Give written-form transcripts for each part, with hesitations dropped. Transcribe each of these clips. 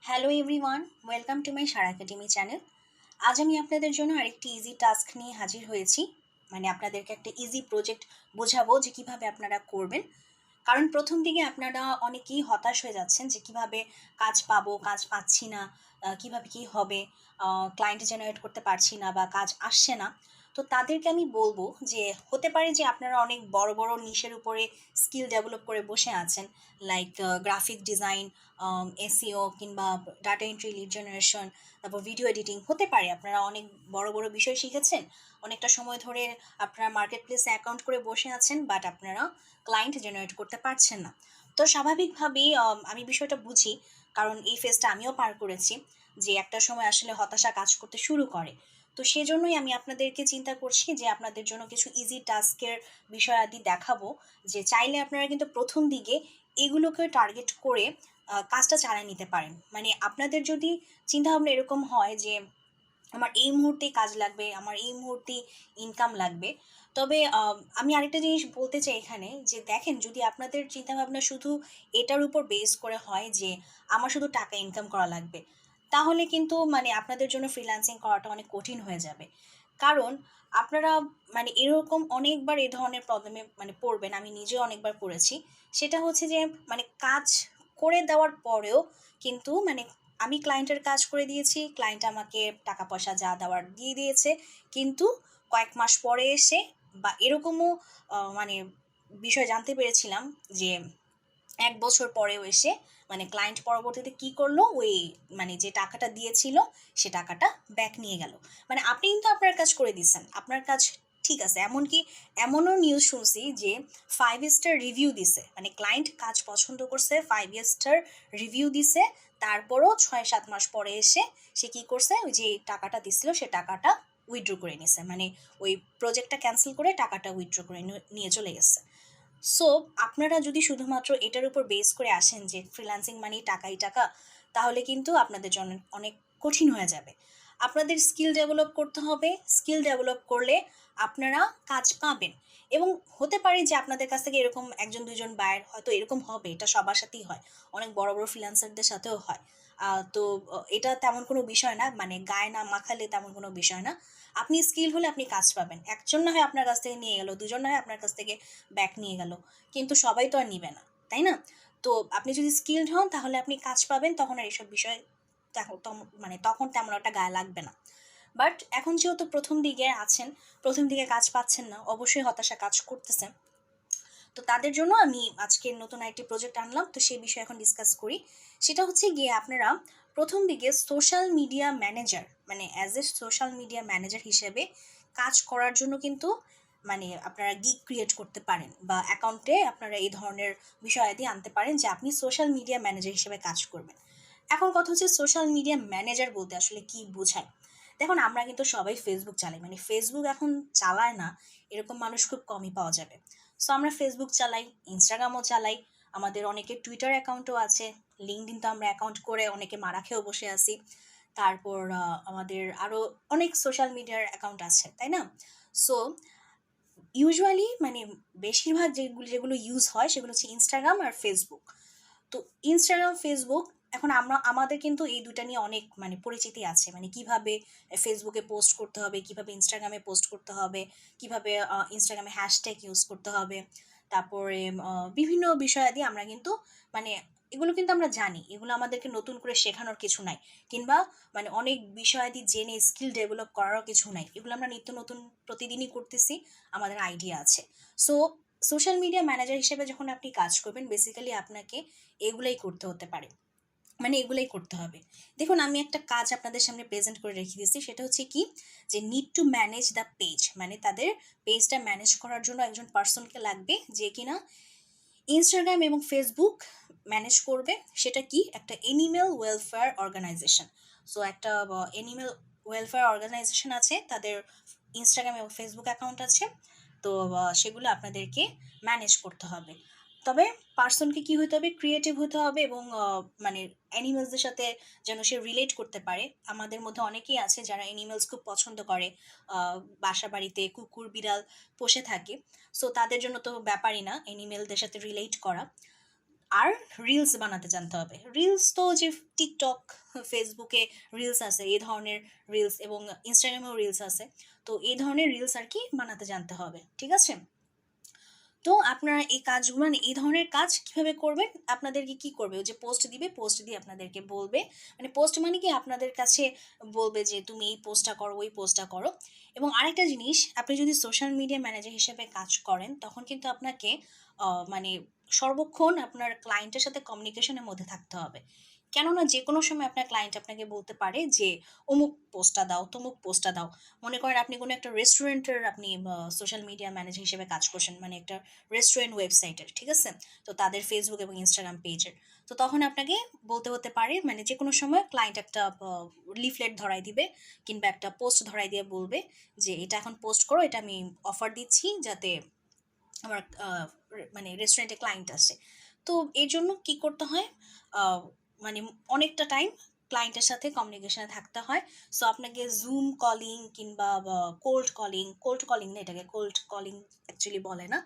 Hello everyone, welcome to my Sara Academy channel. আজ আমি আপনাদের জন্য আরেকটি ইজি টাস্ক নিয়ে হাজির হয়েছি। আপনাদেরকে একটা ইজি প্রজেক্ট বোঝাবো যে কিভাবে আপনারা করবেন। কারণ প্রথম দিকে আপনারা অনেকেই হতাশ হয়ে যাচ্ছেন যে কিভাবে কাজ পাবো, কাজ পাচ্ছি না, কিভাবে কি হবে, ক্লায়েন্ট জেনারেট করতে পারছি না বা কাজ আসছে না। তো তাদেরকে আমি বলবো যে হতে পারে যে আপনারা অনেক বড় বড় নিশের উপরে স্কিল ডেভেলপ করে বসে আছেন, লাইক গ্রাফিক ডিজাইন, এসইও কিংবা ডাটা এন্ট্রি, লিড জেনারেশন, তারপর ভিডিও এডিটিং। হতে পারে আপনারা অনেক বড় বড় বিষয় শিখেছেন, অনেকটা সময় ধরে আপনারা মার্কেট প্লেসে অ্যাকাউন্ট করে বসে আছেন, বাট আপনারা ক্লায়েন্ট জেনারেট করতে পারছেন না। তো স্বাভাবিকভাবেই আমি বিষয়টা বুঝি, কারণ এই ফেজটা আমিও পার করেছি, যে একটা সময় আসলে হতাশা কাজ করতে শুরু করে। তো সেজন্যই আমি আপনাদেরকে চিন্তা করছি যে আপনাদের জন্য কিছু ইজি টাস্কের বিষয়াদি দেখাবো, যে চাইলে আপনারা কিন্তু প্রথম দিকে এগুলোকে টার্গেট করে কাজটা চালিয়ে নিতে পারেন। আপনাদের যদি চিন্তাভাবনা এরকম হয় যে আমার এই মুহূর্তেই কাজ লাগবে, আমার এই মুহূর্তেই ইনকাম লাগবে, তবে আমি আরেকটা জিনিস বলতে চাই এখানে, যে দেখেন, যদি আপনাদের চিন্তাভাবনা শুধু এটার উপর বেস করে হয় যে আমার শুধু টাকা ইনকাম করা লাগবে, তাহলে কিন্তু আপনাদের জন্য ফ্রিল্যান্সিং করাটা অনেক কঠিন হয়ে যাবে। কারণ আপনারা এরকম অনেকবার এই ধরনের প্রবলেমে পড়বেন, আমি নিজেও অনেকবার পড়েছি। সেটা হচ্ছে যে কাজ করে দেওয়ার পরেও কিন্তু আমি ক্লায়েন্টের কাজ করে দিয়েছি, ক্লায়েন্ট আমাকে টাকা পয়সা যা দেওয়ার দিয়ে দিয়েছে, কিন্তু কয়েক মাস পরে এসে বা এরকমও মানে বিষয় জানতে পেরেছিলাম যে ১ বছর পরেও এসে ক্লায়েন্ট পরবর্তীতে কি করলো, ওই যে টাকাটা দিয়েছিল সে টাকাটা ব্যাক নিয়ে গেল। আপনি কিন্তু আপনার কাজ করে দিচ্ছেন, আপনার কাজ ঠিক আছে, এমনকি এমনও নিউজ শুনছি যে 5 স্টার রিভিউ দিছে, ক্লায়েন্ট কাজ পছন্দ করছে, 5 স্টার রিভিউ দিছে, তারপরও ৬-৭ মাস পরে এসে সে কি করছে, ওই যে টাকাটা দিছিল সে টাকাটা উইথড্র করে নিছে, ওই প্রজেক্টটা ক্যান্সেল করে টাকাটা উইথড্র করে নিয়ে চলে গেছে। সো আপনারা যদি শুধুমাত্র এটার উপর বেস করে আসেন যে ফ্রিল্যান্সিং মানেই টাকাই টাকা, তাহলে কিন্তু আপনাদের জন্য অনেক কঠিন হয়ে যাবে। আপনাদের স্কিল ডেভেলপ করতে হবে, স্কিল ডেভেলপ করলে আপনারা কাজ পাবেন। এবং হতে পারে যে আপনাদের কাছ থেকে এরকম একজন দুজন বায়ার হয়তো এরকম হবে, এটা সবার সাথেই হয়, অনেক বড় বড় ফ্রিল্যান্সারদের সাথেও হয়। তো এটা তেমন কোনো বিষয় না, গায়ে না মাখালে তেমন কোনো বিষয় না। আপনি স্কিল হলে আপনি কাজ পাবেন, একজন না হয় আপনার কাছ থেকে নিয়ে গেল, দুজন না হয় আপনার কাছ থেকে ব্যাক নিয়ে গেল, কিন্তু সবাই তো আর নিবে না, তাই না? তো আপনি যদি স্কিলড হন তাহলে আপনি কাজ পাবেন, তখন আর এইসব বিষয় তখন তেমন একটা গায়ে লাগবে না। বাট এখন যেহেতু প্রথম দিকে আছেন, প্রথম দিকে কাজ পাচ্ছেন না, অবশ্যই হতাশা কাজ করতেছে। তো তাদের জন্য আমি আজকে নতুন একটি প্রজেক্ট আনলাম, তো সেই বিষয়ে এখন ডিসকাস করি। সেটা হচ্ছে গিয়ে আপনারা প্রথম দিকে social media manager, as a social media manager হিসেবে কাজ করার জন্য কিন্তু আপনারা গিগ ক্রিয়েট করতে পারেন, বা অ্যাকাউন্টে আপনারা এই ধরনের বিষয়াদি আনতে পারেন যে আপনি সোশ্যাল মিডিয়া ম্যানেজার হিসেবে কাজ করবেন। এখন কথা হচ্ছে সোশ্যাল মিডিয়া ম্যানেজার বলতে আসলে কি বোঝায়। দেখুন, আমরা কিন্তু সবাই ফেসবুক চালাই, ফেসবুক এখন চালায় না এরকম মানুষ খুব কমই পাওয়া যাবে। সো আমরা ফেসবুক চালাই, ইনস্টাগ্রামও চালাই, আমাদের অনেকের টুইটার অ্যাকাউন্টও আছে, লিঙ্কডইন তো আমরা অ্যাকাউন্ট করে অনেকে মারা খেয়েও বসে আছি। তারপর আমাদের আরও অনেক সোশ্যাল মিডিয়ার অ্যাকাউন্ট আছে, তাই না? সো ইউজুয়ালি বেশিরভাগ যেগুলো যেগুলো ইউজ হয় সেগুলো হচ্ছে ইনস্টাগ্রাম আর ফেসবুক। তো ইনস্টাগ্রাম, ফেসবুক, এখন আমাদের কিন্তু এই দুটা নিয়ে অনেক পরিচিতি আছে, কিভাবে ফেসবুকে পোস্ট করতে হবে, কিভাবে ইনস্টাগ্রামে পোস্ট করতে হবে, কিভাবে ইনস্টাগ্রামে হ্যাশট্যাগ ইউজ করতে হবে, তারপরে বিভিন্ন বিষয়াদি আমরা কিন্তু মানে এগুলো কিন্তু আমরা জানি, এগুলো আমাদেরকে নতুন করে শেখানোর কিছু নাই, কিংবা অনেক বিষয়াদি জেনে স্কিল ডেভেলপ করারও কিছু নাই, এগুলো আমরা নিত্য নতুন প্রতিদিনই করতেছি, আমাদের আইডিয়া আছে। সো সোশ্যাল মিডিয়া ম্যানেজার হিসেবে যখন আপনি কাজ করবেন, বেসিক্যালি আপনাকে এগুলাই করতে হতে পারে, এগুলাই করতে হবে। দেখুন, আমি একটা কাজ আপনাদের সামনে প্রেজেন্ট করে রেখে দিয়েছি, সেটা হচ্ছে কি, যে need to manage the page, তাদের পেজটা ম্যানেজ করার জন্য একজন পার্সনকে লাগবে, যে কিনা ইনস্টাগ্রাম এবং ফেসবুক ম্যানেজ করবে। সেটা কি, একটা এনিম্যাল ওয়েলফেয়ার অর্গানাইজেশন। সো একটা এনিম্যাল ওয়েলফেয়ার অর্গানাইজেশন আছে, তাদের ইনস্টাগ্রাম এবং ফেসবুক অ্যাকাউন্ট আছে। তো সেগুলো আপনাদেরকে ম্যানেজ করতে হবে। তবে পার্সনকে কি হতে হবে, ক্রিয়েটিভ হতে হবে, এবং অ্যানিমেলসদের সাথে যেন সে রিলেট করতে পারে। আমাদের মধ্যে অনেকেই আছে যারা অ্যানিমেলস খুব পছন্দ করে, বাসা বাড়িতে কুকুর বিড়াল পোষে থাকে। সো তাদের জন্য তো ব্যাপারই না অ্যানিমেলদের সাথে রিলেট করা। আর রিলস বানাতে জানতে হবে। রিলস তো যে টিকটক, ফেসবুকে রিলস আছে এই ধরনের রিলস, এবং ইনস্টাগ্রামেও রিলস আছে, তো এই ধরনের রিলস আর কি বানাতে জানতে হবে, ঠিক আছে? তো আপনারা এই কাজ, মানে এই ধরনের কাজ কিভাবে করবেন, আপনাদেরকে কি করবে, ওই যে পোস্ট দিবে, পোস্ট দিয়ে আপনাদেরকে বলবে, মানে পোস্ট মানে কি আপনাদের কাছে বলবে যে তুমি এই পোস্টটা করো, ওই পোস্টটা করো। এবং আরেকটা জিনিস, আপনি যদি সোশ্যাল মিডিয়া ম্যানেজার হিসেবে কাজ করেন তখন কিন্তু আপনাকে মানে সর্বক্ষণ আপনার ক্লায়েন্টের সাথে কমিউনিকেশনের মধ্যে থাকতে হবে। কেননা যে কোনো সময় আপনার ক্লায়েন্ট আপনাকে বলতে পারে যে অমুক পোস্টটা দাও, তমুক পোস্টটা দাও। মনে করেন আপনি কোনো একটা রেস্টুরেন্টের আপনি সোশ্যাল মিডিয়া ম্যানেজার হিসেবে কাজ করছেন, মানে একটা রেস্টুরেন্ট ওয়েবসাইটের, ঠিক আছে? তো তাদের ফেসবুক এবং ইনস্টাগ্রাম পেজের। তো তখন আপনাকে বলতে হতে পারে, মানে যে কোনো সময় ক্লায়েন্ট একটা লিফলেট ধরাই দিবে কিংবা একটা পোস্ট ধরাই দিয়ে বলবে যে এটা এখন পোস্ট করো, এটা আমি অফার দিচ্ছি যাতে আমার মানে রেস্টুরেন্টে ক্লায়েন্ট আসে। তো এর জন্য কি করতে হয়, মানে অনেকটা টাইম ক্লায়েন্টের সাথে কমিউনিকেশনে থাকতে হয়। সো আপনাকে জুম কলিং কিংবা কোল্ড কলিং না, এটাকে কোল্ড কলিং অ্যাকচুয়ালি বলে না।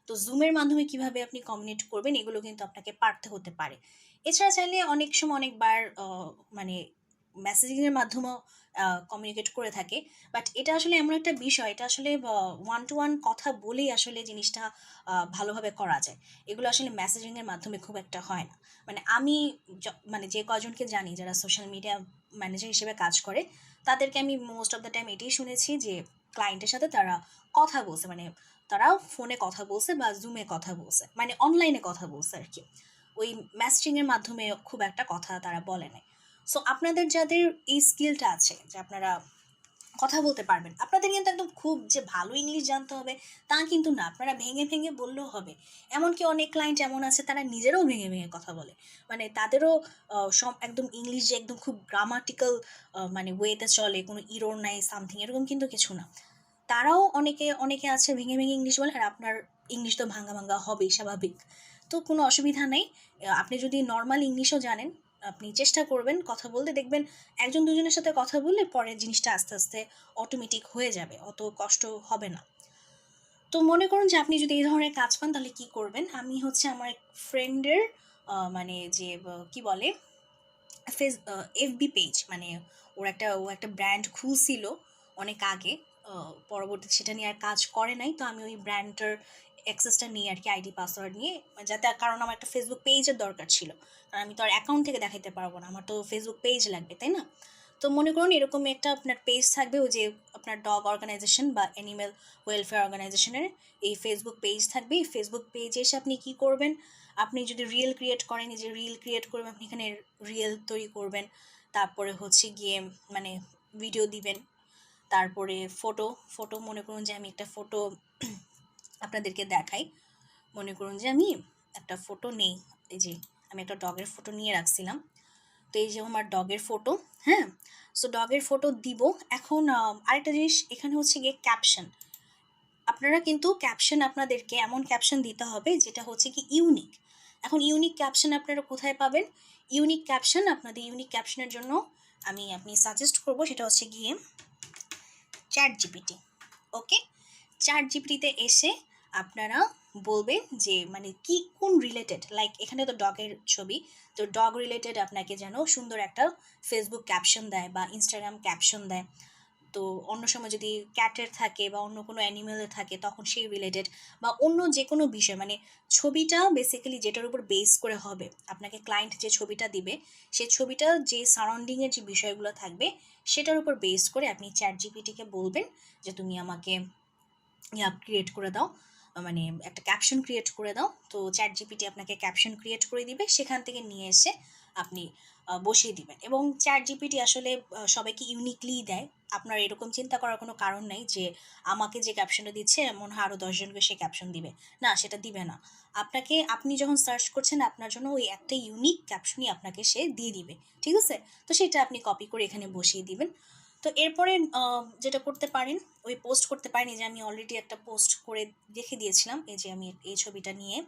তো জুমের মাধ্যমে কিভাবে আপনি কমিউনিকেট করবেন এগুলো কিন্তু আপনাকে পারতে হতে পারে। এছাড়া চাইলে অনেক সময় অনেকবার মানে মেসেজিংয়ের মাধ্যমেও কমিউনিকেট করে থাকে। বাট এটা আসলে এমন একটা বিষয়, এটা আসলে ওয়ান টু ওয়ান কথা বলেই আসলে জিনিসটা ভালোভাবে করা যায়। এগুলো আসলে মেসেজিংয়ের মাধ্যমে খুব একটা হয় না। মানে আমি মানে যে কজনকে জানি যারা সোশ্যাল মিডিয়া ম্যানেজার হিসেবে কাজ করে, তাদেরকে আমি মোস্ট অফ দ্য টাইম এটাই শুনেছি যে ক্লায়েন্টের সাথে তারা কথা বলছে, মানে তারা ফোনে কথা বলছে বা জুমে কথা বলছে, মানে অনলাইনে কথা বলছে আর কি। ওই মেসেজিংয়ের মাধ্যমে খুব একটা কথা তারা বলে নাই। সো আপনাদের যাদের এই স্কিলটা আছে যে আপনারা কথা বলতে পারবেন, আপনাদের কিন্তু একদম খুব যে ভালো ইংলিশ জানতে হবে তা কিন্তু না, আপনারা ভেঙে ভেঙে বললেও হবে। এমনকি অনেক ক্লায়েন্ট এমন আছে তারা নিজেরাও ভেঙে ভেঙে কথা বলে, মানে তাদেরও সব একদম ইংলিশ যে একদম খুব গ্রামাটিক্যাল মানে ওয়েতে চলে, কোনো ইরোর নাই সামথিং এরকম কিন্তু কিছু না। তারাও অনেকে অনেকে আছে ভেঙে ভেঙে ইংলিশ বলে, আর আপনার ইংলিশ তো ভাঙা ভাঙা হবেই, স্বাভাবিক। তো কোনো অসুবিধা নেই। আপনি যদি নর্মাল ইংলিশও জানেন, আপনি চেষ্টা করবেন কথা বলতে, দেখবেন একজন দুজনের সাথে কথা বললে পরে জিনিসটা আস্তে আস্তে অটোমেটিক হয়ে যাবে, অত কষ্ট হবে না। তো মনে করুন যে আপনি যদি এই ধরনের কাজ পান তাহলে কি করবেন, আমি হচ্ছে আমার এক ফ্রেন্ডের মানে যে কি বলে ফেস এফবি পেজ, মানে ও একটা ব্র্যান্ড খুলছিল অনেক আগে। পরবর্তীতে সেটা নিয়ে আর কাজ করে নাই, তো আমি ওই ব্র্যান্ডটার অ্যাক্সেসটা নিয়ে আর কি, আইডি পাসওয়ার্ড নিয়ে, যাতে, কারণ আমার একটা ফেসবুক পেজের দরকার ছিল, কারণ আমি তো আর অ্যাকাউন্ট থেকে দেখাইতে পারবো না, আমার তো ফেসবুক পেজ লাগবে, তাই না? তো মনে করুন এরকম একটা আপনার পেজ থাকবে, ওই যে আপনার ডগ অর্গানাইজেশন বা অ্যানিম্যাল ওয়েলফেয়ার অর্গানাইজেশনের এই ফেসবুক পেজ থাকবে। এই ফেসবুক পেজে এসে আপনি কি করবেন, আপনি যদি রিল ক্রিয়েট করেন, এই যে রিল ক্রিয়েট করবেন, আপনি এখানে রিল তৈরি করবেন। তারপরে হচ্ছে গিয়ে মানে ভিডিও দিবেন। তারপরে ফটো, মনে করুন যে আমি একটা ফটো আপনাদেরকে দেখাই। মনে করুন যে আমি একটা ফটো নেই, এই যে আমি একটা ডগের ফটো নিয়ে রাখছিলাম। তো এই যে আমার ডগের ফটো, হ্যাঁ। সো ডগের ফটো দিব। এখন আরেকটা জিনিস এখানে হচ্ছে গিয়ে ক্যাপশন। আপনারা কিন্তু ক্যাপশন, আপনাদেরকে এমন ক্যাপশন দিতে হবে যেটা হচ্ছে কি ইউনিক। এখন ইউনিক ক্যাপশন আপনারা কোথায় পাবেন? ইউনিক ক্যাপশন, আপনাদের ইউনিক ক্যাপশনের জন্য আপনি সাজেস্ট করব সেটা হচ্ছে গিয়ে চ্যাট জিপিটি। ওকে, চ্যাট জিপিটিতে এসে আপনারা বলবেন যে মানে কি কোন রিলেটেড, লাইক এখানে তো ডগের ছবি, তো ডগ রিলেটেড আপনাকে যেন সুন্দর একটা ফেসবুক ক্যাপশন দেয় বা ইনস্টাগ্রাম ক্যাপশন দেয়। তো অন্য সময় যদি ক্যাটের থাকে বা অন্য কোনো অ্যানিমেলের থাকে তখন সেই রিলেটেড, বা অন্য যে কোনো বিষয়, মানে ছবিটা বেসিক্যালি যেটার উপর বেস করে হবে, আপনাকে ক্লায়েন্ট যে ছবিটা দিবে সেই ছবিটা যে সারাউন্ডিংয়ের যে বিষয়গুলো থাকবে সেটার উপর বেস করে আপনি চ্যাট জিপিটিকে বলবেন যে তুমি আমাকে ক্রিয়েট করে দাও, মানে একটা ক্যাপশন ক্রিয়েট করে দাও। তো চ্যাট জিপিটি আপনাকে ক্যাপশন ক্রিয়েট করে দিবে, সেখান থেকে নিয়ে এসে আপনি বসিয়ে দিবেন। এবং চ্যাট জিপিটি আসলে সবাইকে ইউনিকলি দেয়। আপনার এরকম চিন্তা করার কোনো কারণ নেই যে আমাকে যে ক্যাপশনটা দিচ্ছে মনে হয় আরও 10 জনকে সে ক্যাপশন দিবে, না, সেটা দিবে না। আপনি যখন সার্চ করছেন আপনার জন্য ওই একটা ইউনিক ক্যাপশনই আপনাকে সে দিয়ে দিবে, ঠিক আছে? তো সেটা আপনি কপি করে এখানে বসিয়ে দিবেন। তো এরপরে যেটা করতে পারেন, ওই পোস্ট করতে পারেন। এই যে আমি অলরেডি একটা পোস্ট করে রেখে দিয়েছিলাম, এই যে আমি এই ছবিটা নিয়ে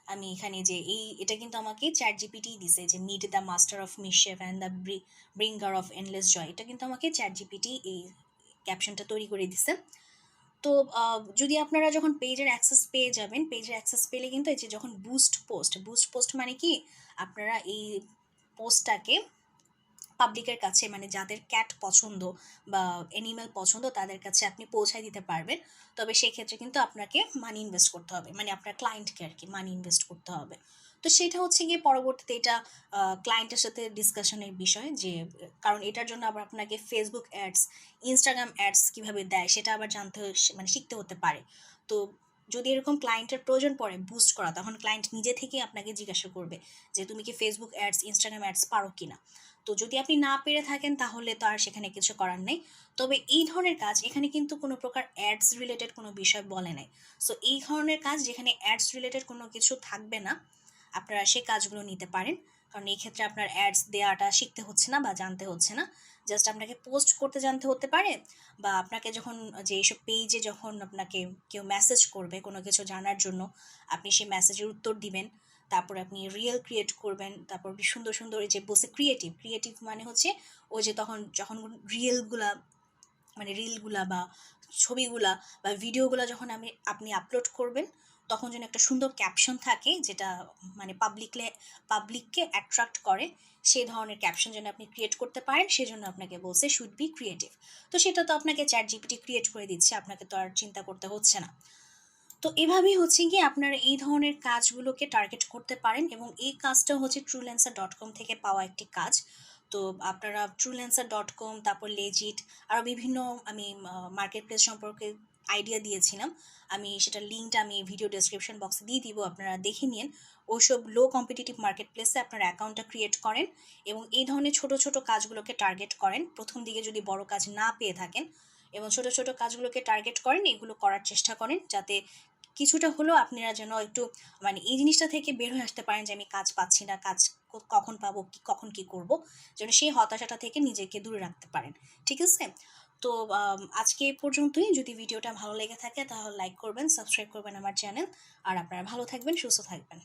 আমি এখানে যে এটা কিন্তু আমাকে চ্যাট জিপিটি দিছে যে meet the master of mischief and the bringer of endless joy, এটা কিন্তু আমাকে চ্যাট জিপিটি এই ক্যাপশনটা তৈরি করে দিছে। তো যদি আপনারা যখন পেজের অ্যাক্সেস পেয়ে যাবেন, পেজের অ্যাক্সেস পেলে কিন্তু এই যে যখন বুস্ট পোস্ট মানে কি, আপনারা এই পোস্টটাকে পাবলিকের কাছে, মানে যাদের ক্যাট পছন্দ বা অ্যানিম্যাল পছন্দ তাদের কাছে আপনি পৌঁছায় দিতে পারবেন। তবে সেক্ষেত্রে কিন্তু আপনাকে মানি ইনভেস্ট করতে হবে, মানে আপনার ক্লায়েন্টকে আর কি মানি ইনভেস্ট করতে হবে। তো সেটা হচ্ছে গিয়ে পরবর্তীতে এটা ক্লায়েন্টের সাথে ডিসকাশনের বিষয়, যে কারণ এটার জন্য আবার আপনাকে ফেসবুক অ্যাডস, ইনস্টাগ্রাম অ্যাডস কীভাবে দেয় সেটা আবার মানে শিখতে হতে পারে। তো যদি এরকম ক্লায়েন্টের প্রয়োজন পড়ে বুস্ট করা, তখন ক্লায়েন্ট নিজে থেকে আপনাকে জিজ্ঞাসা করবে যে তুমি কি ফেসবুক অ্যাডস, ইনস্টাগ্রাম অ্যাডস পারো কিনা। তো যদি আপনি না পেরে থাকেন তাহলে তো আর সেখানে কিছু করার নেই। তবে এই ধরনের কাজ, এখানে কিন্তু কোনো প্রকার অ্যাডস রিলেটেড কোনো বিষয় বলে নাই। সো এই ধরনের কাজ যেখানে অ্যাডস রিলেটেড কোনো কিছু থাকবে না, আপনারা সেই কাজগুলো নিতে পারেন। কারণ এই ক্ষেত্রে আপনার অ্যাডস দেওয়াটা শিখতে হচ্ছে না বা জানতে হচ্ছে না, জাস্ট আপনাকে পোস্ট করতে জানতে হতে পারে, বা আপনাকে যখন যে এইসব পেজে যখন আপনাকে কেউ মেসেজ করবে কোনো কিছু জানার জন্য, আপনি সেই মেসেজের উত্তর দিবেন। তারপর আপনি রিয়েল ক্রিয়েট করবেন, তারপর সুন্দর সুন্দর এই যে বসে ক্রিয়েটিভ মানে হচ্ছে ওই যে যখন রিলগুলা বা ছবিগুলা বা ভিডিওগুলা যখন আপনি আপলোড করবেন, তখন যেন একটা সুন্দর ক্যাপশন থাকে যেটা মানে পাবলিককে অ্যাট্রাক্ট করে, সেই ধরনের ক্যাপশন যেন আপনি ক্রিয়েট করতে পারেন, সেজন্য আপনাকে বলছে শুড বি ক্রিয়েটিভ। তো সেটা তো আপনাকে চ্যাট জিপিটি ক্রিয়েট করে দিচ্ছে, আপনাকে তো আর চিন্তা করতে হচ্ছে না। তো এভাবেই হচ্ছে গিয়ে আপনারা এই ধরনের কাজগুলোকে টার্গেট করতে পারেন, এবং এই কাজটা হচ্ছে truelancer.com থেকে পাওয়া একটি কাজ। তো আপনারা truelancer.com, তারপর লেজিট, আরও বিভিন্ন আমি মার্কেট প্লেস সম্পর্কে আইডিয়া দিয়েছিলাম, আমি সেটা লিঙ্কটা আমি ভিডিও ডেসক্রিপশন বক্সে দিয়ে দিব, আপনারা দেখে নিন। ওইসব লো কম্পিটিটিভ মার্কেট প্লেসে আপনার অ্যাকাউন্টটা ক্রিয়েট করেন এবং এই ধরনের ছোট ছোট কাজগুলোকে টার্গেট করেন। প্রথম দিকে যদি বড় কাজ না পেয়ে থাকেন, এবং ছোট ছোট কাজগুলোকে টার্গেট করেন, এগুলো করার চেষ্টা করেন যাতে কিছুটা হলেও আপনারা যেন একটু মানে এই জিনিসটা থেকে বের হয়ে আসতে পারেন যে আমি কাজ পাচ্ছি না, কাজ কখন পাবো, কখন কি করব, যেন সেই হতাশাটা থেকে নিজেকে দূরে রাখতে পারেন। ঠিক আছে? তো আজকে এই পর্যন্তই। যদি ভিডিওটা ভালো লেগে থাকে তাহলে লাইক করবেন, সাবস্ক্রাইব করবেন আমার চ্যানেল। আর আপনারা ভালো থাকবেন, সুস্থ থাকবেন।